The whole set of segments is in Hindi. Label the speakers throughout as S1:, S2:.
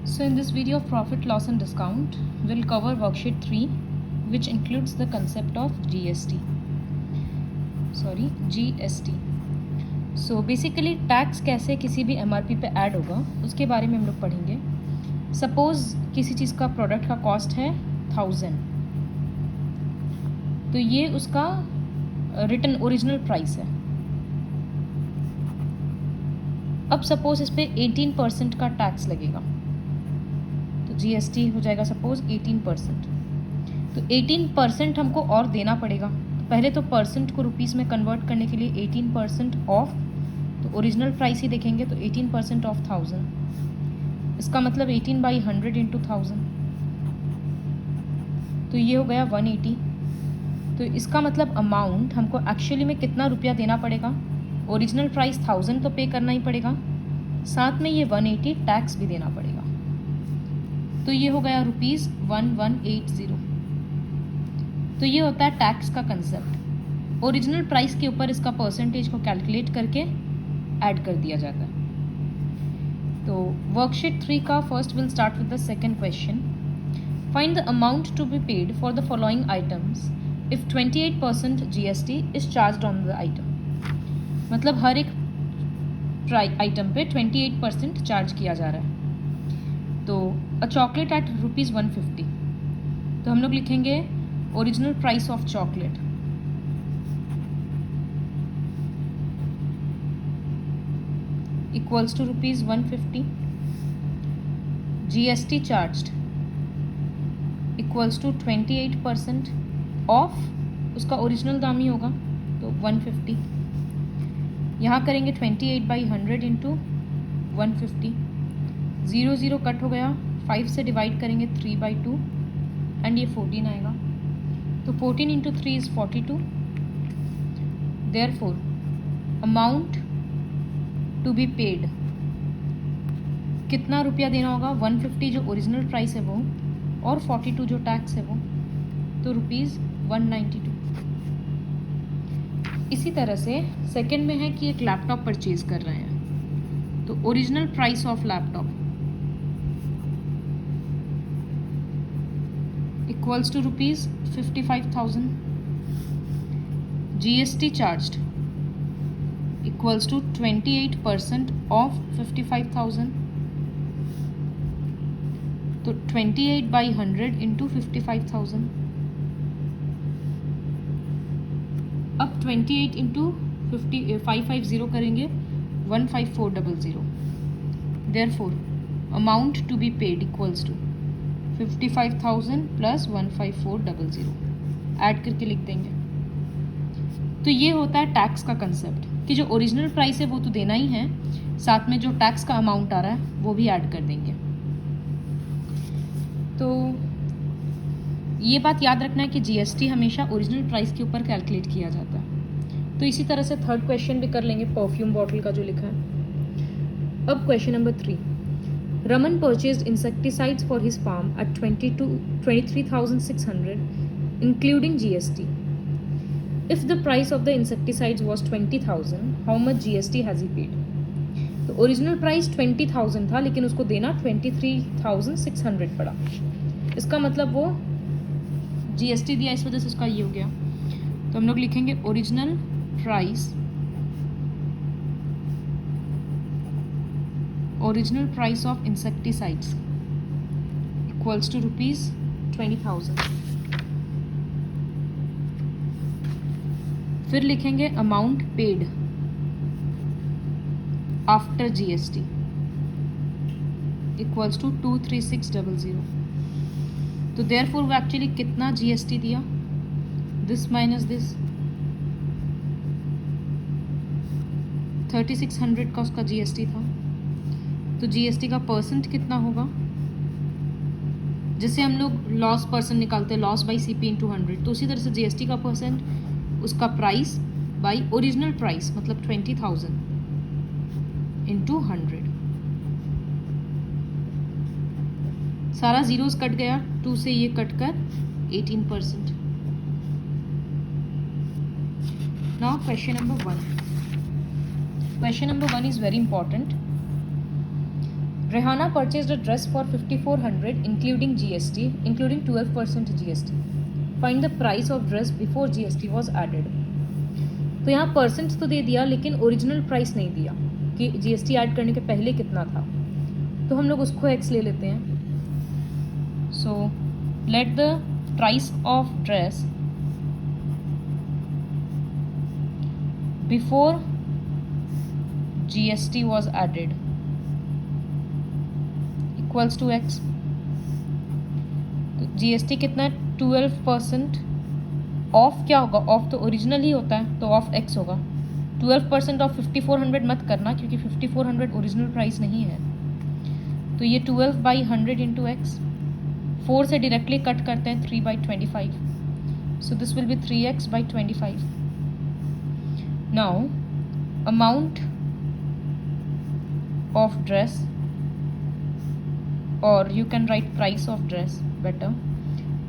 S1: So in this video of profit, loss and discount, we'll cover worksheet 3, which includes the concept of GST. So basically tax कैसे किसी भी MRP पे ऐड होगा उसके बारे में हम लोग पढ़ेंगे. सपोज किसी चीज़ का प्रोडक्ट का कॉस्ट है 1000, तो ये उसका रिटर्न ओरिजिनल प्राइस है. अब सपोज इस पर 18% का टैक्स लगेगा, तो GST हो जाएगा सपोज 18%. तो 18% हमको और देना पड़ेगा. तो पहले तो परसेंट को रुपीज़ में कन्वर्ट करने के लिए 18% ऑफ, तो ओरिजिनल प्राइस ही देखेंगे, तो 18% ऑफ 1000, इसका मतलब 18/100 इंटू 1000, तो ये हो गया 180. तो इसका मतलब अमाउंट हमको एक्चुअली में कितना रुपया देना पड़ेगा. ओरिजिनल प्राइस 1000 तो पे करना ही पड़ेगा, साथ में ये 180 टैक्स भी देना पड़ेगा. तो ये हो गया ₹1180. तो ये होता है टैक्स का कंसेप्ट. ओरिजिनल प्राइस के ऊपर इसका परसेंटेज को कैलकुलेट करके ऐड कर दिया जाता है. तो वर्कशीट 3 का first will start with the second question. Find the amount to be paid for the following items if 28% GST is charged on the item. मतलब हर एक आइटम पे 28% चार्ज किया जा रहा है. तो अ चॉकलेट एट ₹150, तो हम लोग लिखेंगे original price of chocolate equals to ₹150. GST charged equals to 28% of उसका ओरिजिनल दाम ही होगा, तो 150. यहाँ करेंगे 28/100 इंटू 150. 0 कट हो गया, 5 से डिवाइड करेंगे 3/2 एंड ये 14 आएगा. तो 14 into 3 is 42. Therefore amount to be paid, कितना रुपया देना होगा. 150 जो ओरिजिनल प्राइस है वो, और 42 जो टैक्स है वो, तो ₹192. इसी तरह से सेकंड में है कि एक लैपटॉप परचेज कर रहे हैं, तो original price of laptop equals to ₹55,000. GST charged equals to 28% of 55,000, तो 28/100 इंटू 55,000. अब 28 इंटू 550 करेंगे 15400. Therefore amount to be paid equals to 55,000 plus 15400 add करके लिख देंगे. तो ये होता है टैक्स का कंसेप्ट कि जो ओरिजिनल प्राइस है वो तो देना ही है, साथ में जो टैक्स का अमाउंट आ रहा है वो भी ऐड कर देंगे. तो ये बात याद रखना है कि GST हमेशा ओरिजिनल प्राइस के ऊपर कैलकुलेट किया जाता है. तो इसी तरह से थर्ड क्वेश्चन भी कर लेंगे परफ्यूम बॉटल का जो लिखा है. अब question number 3. Raman purchased insecticides for his farm at 23,600 including GST. If the price of the insecticides was 20,000, how much GST has he paid. तो ओरिजिनल प्राइस 20,000 था, लेकिन उसको देना 23,600 पड़ा. इसका मतलब वो GST दिया, इस वजह से उसका ये हो गया. तो हम लोग लिखेंगे original price of insecticides equals to ₹20,000. फिर लिखेंगे amount paid after GST equals to 23600. तो देयरफॉर वो एक्चुअली कितना GST दिया, दिस माइनस दिस, 3600 का उसका GST था. तो GST का परसेंट कितना होगा, जैसे हम लोग लॉस परसेंट निकालते हैं, लॉस बाई CP इंटू 100, तो उसी तरह से GST का परसेंट उसका प्राइस बाई ओरिजिनल प्राइस, मतलब 20,000 इंटू 100. सारा जीरोस कट गया, 2 से ये कट कर 18%. Now question number 1. Question number 1 is very important. Rehana purchased a dress for 5400 including GST, including 12% GST. Find the price of dress before GST was added. तो यहाँ परसेंट तो दे दिया लेकिन ओरिजिनल प्राइस नहीं दिया कि GST ऐड करने के पहले कितना था, तो हम लोग उसको x ले लेते हैं. So let the price of dress before GST was added equals to x. तो GST कितना 12%. ऑफ क्या होगा? ऑफ तो ओरिजिनल ही होता है, तो ऑफ x होगा. 12% ऑफ 5400 मत करना क्योंकि 5400 ओरिजिनल प्राइस नहीं है. तो ये 12/100 इंटू एक्स. 4 से डायरेक्टली कट करते हैं 3/25. So this will be 3x/25. Now amount of dress, or you can write price of dress better.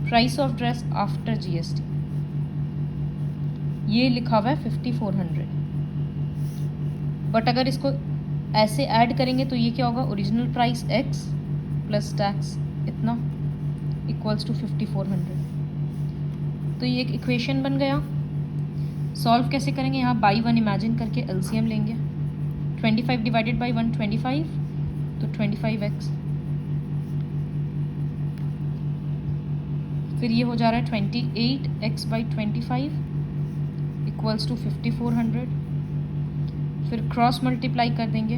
S1: Price of dress after GST ये लिखा हुआ है 5400. बट अगर इसको ऐसे ऐड करेंगे तो ये क्या होगा? Original price x plus tax इतना इक्वल्स टू 5400. तो ये एक इक्वेशन बन गया. सॉल्व कैसे करेंगे? यहाँ बाई 1 इमेजिन करके LCM लेंगे. 25 डिवाइडेड बाई 125 तो 25x. फिर ये हो जा रहा है 28x/25 इक्वल्स टू 5400. फिर क्रॉस मल्टीप्लाई कर देंगे.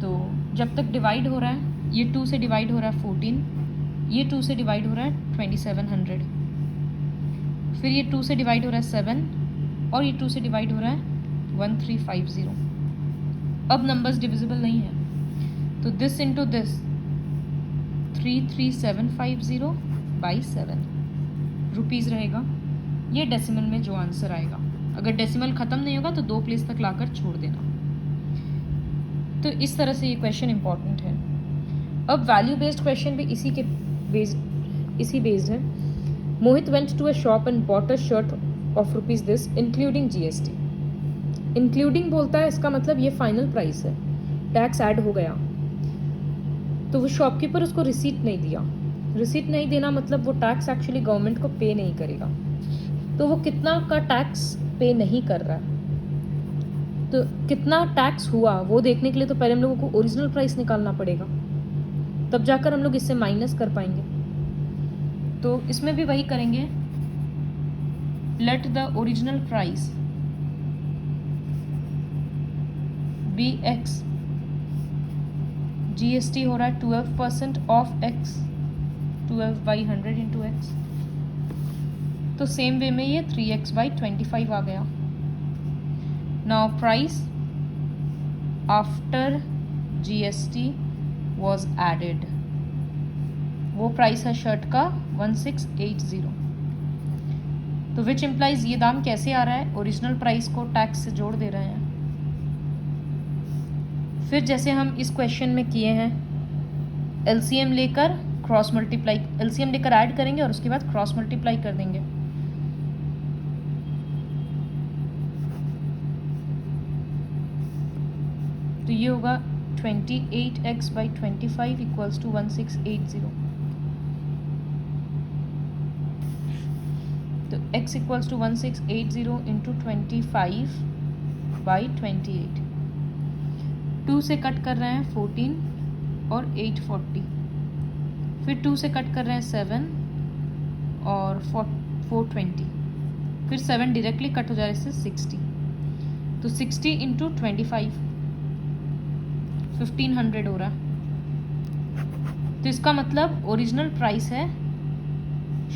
S1: तो जब तक डिवाइड हो रहा है, ये 2 से डिवाइड हो रहा है 14, ये 2 से डिवाइड हो रहा है 2700, फिर ये 2 से डिवाइड हो रहा है 7 और ये 2 से डिवाइड हो रहा है 1350. अब नंबर्स डिविजिबल नहीं है, तो this into this 33750 by 7 rupees रहेगा. ये डेसिमल में जो आंसर आएगा. अगर डेसिमल ख़त्म नहीं होगा तो 2 प्लेस तक लाकर छोड़ देना. तो इस तरह से ये क्वेश्चन इंपॉर्टेंट है. अब वैल्यू बेस्ड क्वेश्चन भी इसी बेस्ड है. Mohit went to a shop and bought a shirt of rupees this including GST. Including बोलता है, इसका मतलब ये फाइनल प्राइस है, टैक्स ऐड हो गया. तो वो शॉपकीपर उसको रिसीट नहीं दिया. रिसीट नहीं देना मतलब वो टैक्स एक्चुअली गवर्नमेंट को पे नहीं करेगा. तो वो कितना का टैक्स पे नहीं कर रहा है, तो कितना टैक्स हुआ वो देखने के लिए तो पहले हम लोगों को ओरिजिनल प्राइस निकालना पड़ेगा, तब जाकर हम लोग इससे माइनस कर पाएंगे. तो इसमें भी वही करेंगे. Let the original price be x. GST हो रहा है 12% ऑफ x, 12/100 इंटू एक्स. तो सेम वे में ये 3x/25 आ गया. Now price after GST was added. वो प्राइस है शर्ट का 1680. तो विच इम्प्लाइज ये दाम कैसे आ रहा है? ओरिजिनल प्राइस को टैक्स से जोड़ दे रहे हैं. फिर जैसे हम इस क्वेश्चन में किए हैं, LCM लेकर क्रॉस मल्टीप्लाई, LCM लेकर ऐड करेंगे और उसके बाद क्रॉस मल्टीप्लाई कर देंगे. तो ये होगा 28x/25 इक्वल्स टू 1680. तो x इक्वल्स टू 1680 इंटू 25/28. 2 से कट कर रहे हैं 14 और 840. फिर 2 से कट कर रहे हैं 7 और 420. फिर 7 डायरेक्टली कट हो जा रहा है इससे 60. तो 60 इंटू 25 1500 हो रहा है. तो इसका मतलब ओरिजिनल प्राइस है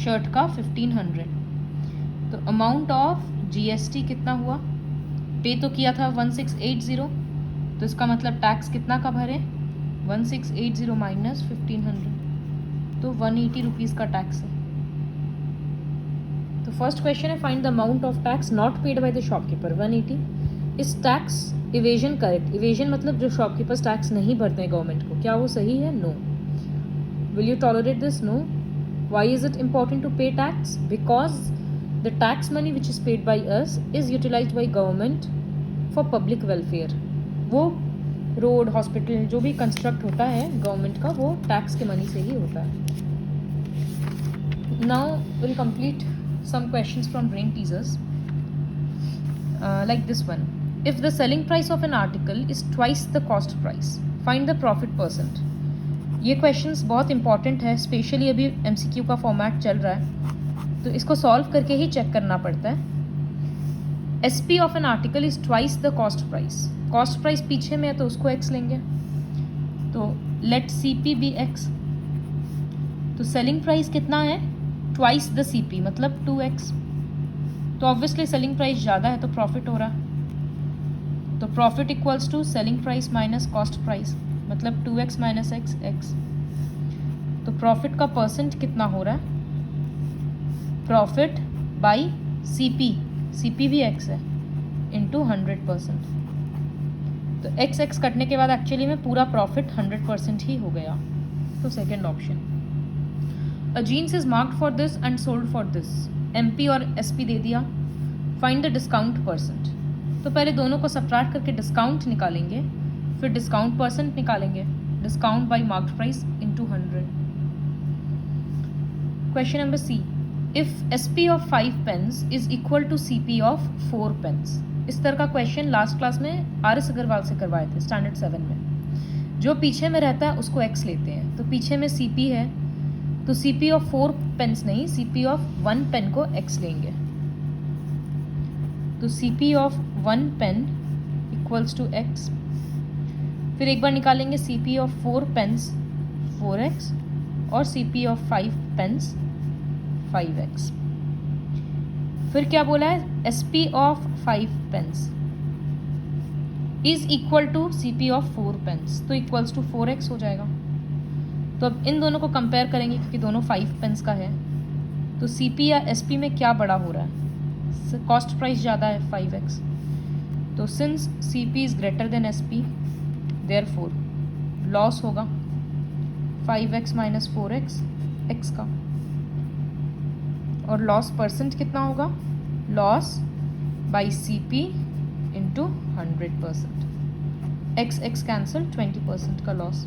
S1: शर्ट का 1500. तो अमाउंट ऑफ GST कितना हुआ? पे तो किया था 1680, तो इसका मतलब टैक्स कितना का भरे? 1680 माइनस 1500, तो 180 रुपीज़ का टैक्स है. तो फर्स्ट क्वेश्चन है find the amount of tax not paid by the shopkeeper 180. इस टैक्स इवेजन करेक्ट? इवेजन मतलब जो शॉपकीपर्स टैक्स नहीं भरते हैं गवर्नमेंट को, क्या वो सही है? No. Will you tolerate this? No. Why is it important to pay tax? Because the tax money which is paid by us is utilised by government for public welfare. वो रोड, हॉस्पिटल जो भी कंस्ट्रक्ट होता है गवर्नमेंट का, वो टैक्स के मनी से ही होता है. Now will complete some questions from brain teasers, like this one. If the selling price of an article is twice the cost price, find the profit percent. ये questions बहुत important है, स्पेशली अभी MCQ का फॉर्मेट चल रहा है, तो इसको सॉल्व करके ही चेक करना पड़ता है. SP of an article is twice the cost price. cost price पीछे में है तो उसको x लेंगे, तो let CP be x. तो सेलिंग प्राइस कितना है? ट्वाइस द CP मतलब 2x. तो ऑब्वियसली सेलिंग प्राइस ज़्यादा है तो प्रॉफिट हो रहा है. तो profit equals to selling price minus cost price, मतलब 2x माइनस x x. तो प्रॉफिट का परसेंट कितना हो रहा है? प्रॉफिट बाई CP भी x है, इंटू 100%. तो x कटने के बाद एक्चुअली में पूरा प्रॉफिट 100% ही हो गया. तो second option. A jeans is marked for this and sold for this. MP और SP दे दिया. Find the discount percent. तो पहले दोनों को सब्ट्रैक्ट करके डिस्काउंट निकालेंगे, फिर डिस्काउंट परसेंट निकालेंगे. Discount by marked price into 100. Question number C. If SP of 5 pence is equal to CP of 4 pence. इस तरह का क्वेश्चन लास्ट क्लास में RS अग्रवाल से करवाए थे स्टैंडर्ड 7 में. जो पीछे में रहता है उसको x लेते हैं. तो पीछे में CP है, तो CP ऑफ 4 पेन्स नहीं, CP ऑफ 1 पेन को x लेंगे. तो CP of 1 pen equals to x. फिर एक बार निकालेंगे CP ऑफ 4 पेन्स 4x और CP ऑफ 5 पेन्स 5x. फिर क्या बोला है? SP of 5 pens is equal to CP of 4 pens, तो इक्वल्स टू 4x हो जाएगा. तो अब इन दोनों को कंपेयर करेंगे क्योंकि दोनों 5 पेन्स का है. तो CP या SP में क्या बड़ा हो रहा है? कॉस्ट प्राइस ज़्यादा है 5x. तो since CP is greater than SP, therefore loss होगा 5x माइनस 4x x का. और लॉस परसेंट कितना होगा? Loss by CP into 100%. x cancel, 20% का loss.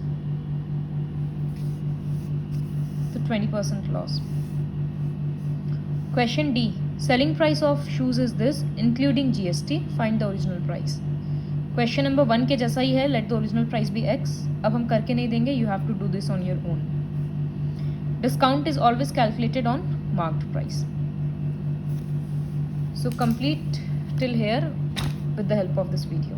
S1: 20% loss. Question D. Selling price of shoes is this, including GST. Find the original price. Question number 1 के जैसा ही है. Let the original price be X. अब हम करके नहीं देंगे. You have to do this on your own. Discount is always calculated on marked price. So complete till here with the help of this video.